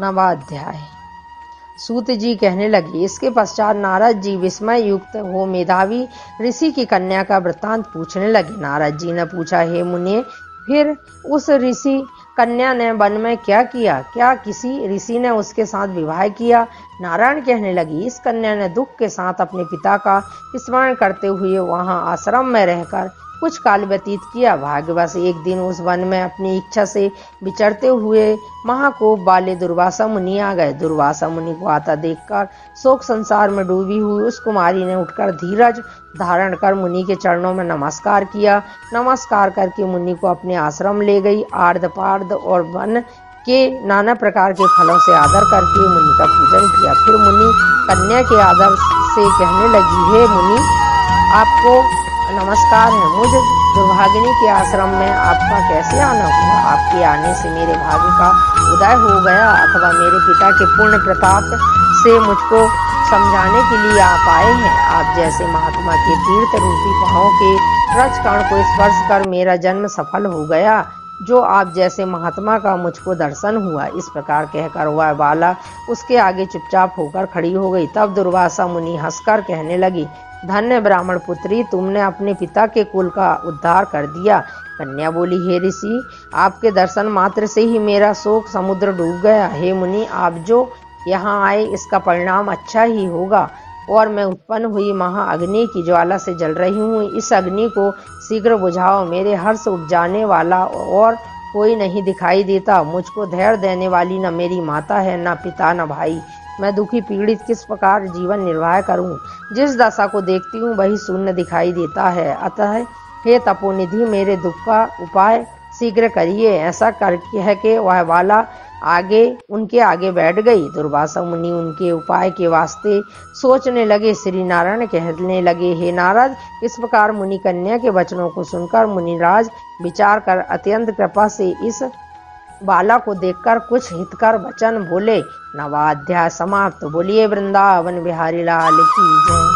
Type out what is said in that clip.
नवाध्याय। सूत जी कहने लगे। इसके पश्चात नारद जी विस्मय युक्त हो मेधावी ऋषि की कन्या का वृत्तांत पूछने लगे। नारद जी ने पूछा, हे मुनि, फिर उस ऋषि कन्या ने वन में क्या किया? क्या किसी ऋषि ने उसके साथ विवाह किया? नारायण कहने लगी, इस कन्या ने दुख के साथ अपने पिता का स्मरण करते हुए वहां आश्रम में रहकर कुछ काल व्यतीत किया। भाग्यवश एक दिन उस वन में अपनी इच्छा से विचरते हुए महाकोप वाले दुर्वासा मुनि आ गए। दुर्वासा मुनि को आता देखकर शोक संसार में डूबी हुई उस कुमारी ने उठकर धीरज धारण कर मुनि के चरणों में नमस्कार किया। नमस्कार करके मुनि को अपने आश्रम ले गई। आर्ध पार्ध और वन के नाना प्रकार के फलों से आदर करके मुनि का पूजन किया। फिर मुनि कन्या के आदर से कहने लगी, हे मुनि, आपको नमस्कार है। मुझ दुर्भागिनी के आश्रम में आपका कैसे आना हुआ? आपके आने से मेरे भाग्य का उदय हो गया अथवा मेरे पिता के पूर्ण प्रताप से मुझको समझाने के लिए आप आए हैं? आप जैसे महात्मा के तीर्थ रूपी पांवों के रजकण को स्पर्श कर मेरा जन्म सफल हो गया, जो आप जैसे महात्मा का मुझको दर्शन हुआ। इस प्रकार कहकर वह बाला उसके आगे चुपचाप होकर खड़ी हो गई। तब दुर्वासा मुनि हंसकर कहने लगी, धन्य ब्राह्मण पुत्री, तुमने अपने पिता के कुल का उद्धार कर दिया। कन्या बोली, हे ऋषि, आपके दर्शन मात्र से ही मेरा शोक समुद्र डूब गया। हे मुनि, आप जो यहाँ आए इसका परिणाम अच्छा ही होगा, और मैं उत्पन्न हुई महाअग्नि की ज्वाला से जल रही हूँ। इस अग्नि को शीघ्र बुझाओ। मेरे हर्ष उपजाने वाला और कोई नहीं दिखाई देता। मुझको धैर्य देने वाली न मेरी माता है, न पिता, न भाई। मैं दुखी पीड़ित किस प्रकार जीवन निर्वाह करूं? जिस दशा को देखती हूँ वही शून्य दिखाई देता है। अतः हे तपोनिधि, मेरे दुख का उपाय शीघ्र करिए। ऐसा कह के वह बाला उनके आगे बैठ गई। दुर्वासा मुनि उनके उपाय के वास्ते सोचने लगे। श्री नारायण कहने लगे, हे नारद, इस प्रकार मुनि कन्या के वचनों को सुनकर मुनिराज विचार कर अत्यंत कृपा से इस बाला को देखकर कुछ हितकर वचन बोले। नवाध्याय समाप्त। बोलिए वृंदावन बिहारी लाल की जय।